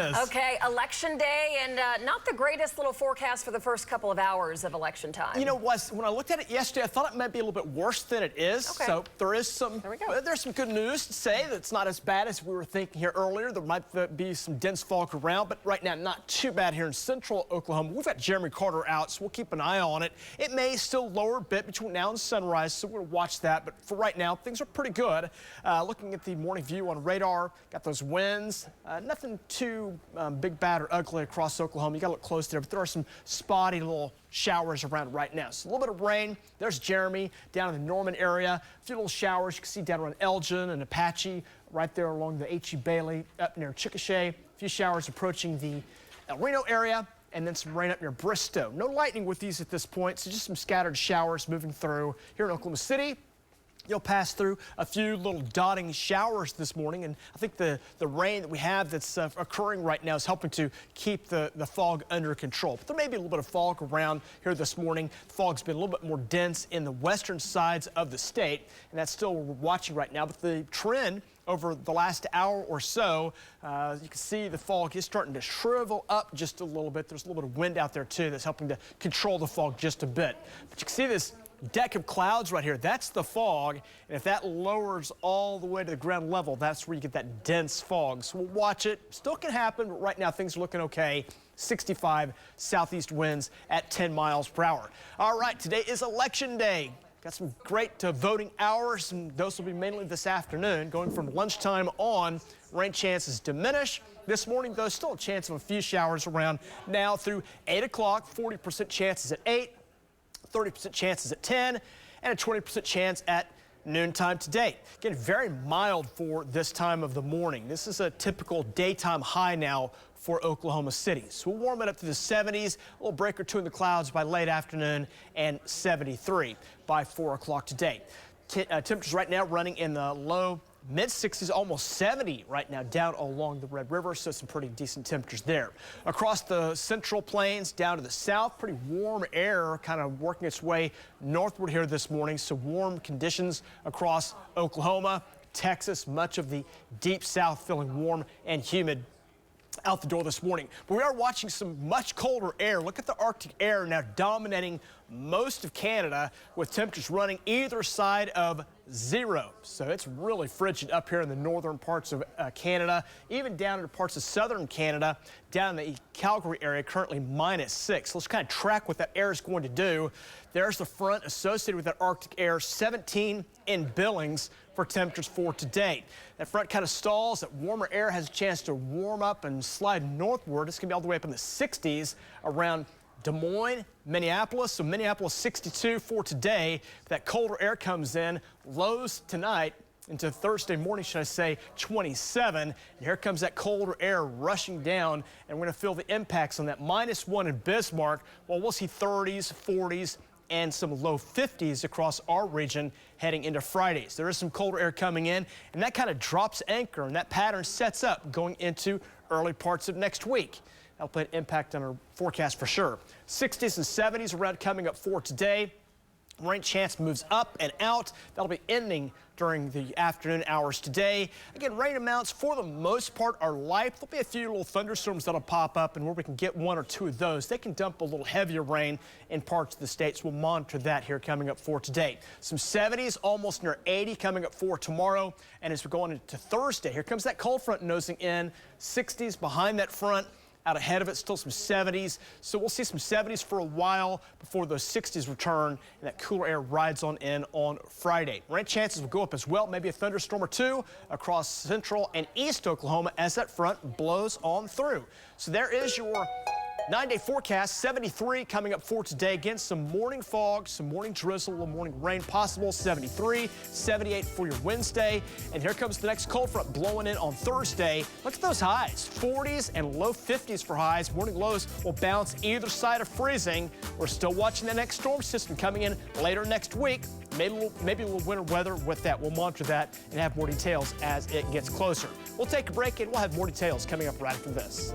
Okay, election day, and not the greatest little forecast for the first couple of hours of election time. You know, when I looked at it yesterday, I thought it might be a little bit worse than it is. Okay. So there's some good news to say that it's not as bad as we were thinking here earlier. There might be some dense fog around, but right now not too bad here in central Oklahoma. We've got Jeremy Carter out, so we'll keep an eye on it. It may still lower a bit between now and sunrise, so we're going to watch that. But for right now, things are pretty good. Looking at the morning view on radar, got those winds. Nothing too big, bad, or ugly across Oklahoma. You got to look close there, but there are some spotty little showers around right now. So a little bit of rain. There's Jeremy down in the Norman area. A few little showers you can see down around Elgin and Apache, right there along the H.E. Bailey up near Chickasha. A few showers approaching the El Reno area, and then some rain up near Bristow. No lightning with these at this point, so just some scattered showers moving through here in Oklahoma City. You'll pass through a few little dotting showers this morning, and I think the rain that we have that's occurring right now is helping to keep the fog under control. But there may be a little bit of fog around here this morning. The fog's been a little bit more dense in the western sides of the state, and that's still what we're watching right now. But the trend over the last hour or so, you can see the fog is starting to shrivel up just a little bit. There's a little bit of wind out there, too, that's helping to control the fog just a bit. But you can see this deck of clouds right here. That's the fog, and if that lowers all the way to the ground level, that's where you get that dense fog. So we'll watch it. Still can happen, but right now things are looking okay. 65 southeast winds at 10 miles per hour. All right, today is election day. Got some great voting hours, and those will be mainly this afternoon. Going from lunchtime on, rain chances diminish. This morning, though, still a chance of a few showers around now through 8 o'clock, 40% chances at 8. 30% chances at 10, and a 20% chance at noontime today. Again, very mild for this time of the morning. This is a typical daytime high now for Oklahoma City. So we'll warm it up to the 70s, a little break or two in the clouds by late afternoon, and 73 by 4 o'clock today. Temperatures right now running in the low mid-60s, almost 70 right now down along the Red River, so some pretty decent temperatures there. Across the central plains down to the south, pretty warm air kind of working its way northward here this morning, so warm conditions across Oklahoma, Texas, much of the deep south feeling warm and humid out the door this morning. But we are watching some much colder air. Look at the Arctic air now dominating most of Canada with temperatures running either side of 0. So it's really frigid up here in the northern parts of Canada, even down into parts of southern Canada, down in the Calgary area, currently -6. Let's kind of track what that air is going to do. There's the front associated with that Arctic air, 17 in Billings for temperatures for today. That front kind of stalls. That warmer air has a chance to warm up and slide northward. It's going to be all the way up in the 60s around Des Moines, Minneapolis. So Minneapolis 62 for today. That colder air comes in. Lows tonight into Thursday morning, should I say, 27. And here comes that colder air rushing down, and we're going to feel the impacts on that -1 in Bismarck. Well, we'll see 30s, 40s, and some low 50s across our region heading into Fridays. There is some colder air coming in, and that kind of drops anchor, and that pattern sets up going into early parts of next week. That'll play an impact on our forecast for sure. 60s and 70s around coming up for today. Rain chance moves up and out. That'll be ending during the afternoon hours today. Again, rain amounts for the most part are light. There'll be a few little thunderstorms that'll pop up, and where we can get 1 or 2 of those, they can dump a little heavier rain in parts of the states. We'll monitor that here coming up for today. Some 70s, almost near 80 coming up for tomorrow. And as we're going into Thursday, here comes that cold front nosing in. 60s behind that front. Out ahead of it, still some 70s. So we'll see some 70s for a while before those 60s return, and that cooler air rides on in on Friday. Rain chances will go up as well, maybe a thunderstorm or 2 across central and east Oklahoma as that front blows on through. So there is your 9-day forecast. 73 coming up for today. Again, some morning fog, some morning drizzle, a little morning rain possible. 73, 78 for your Wednesday. And here comes the next cold front blowing in on Thursday. Look at those highs. 40s and low 50s for highs. Morning lows will bounce either side of freezing. We're still watching the next storm system coming in later next week. Maybe a little winter weather with that. We'll monitor that and have more details as it gets closer. We'll take a break, and we'll have more details coming up right after this.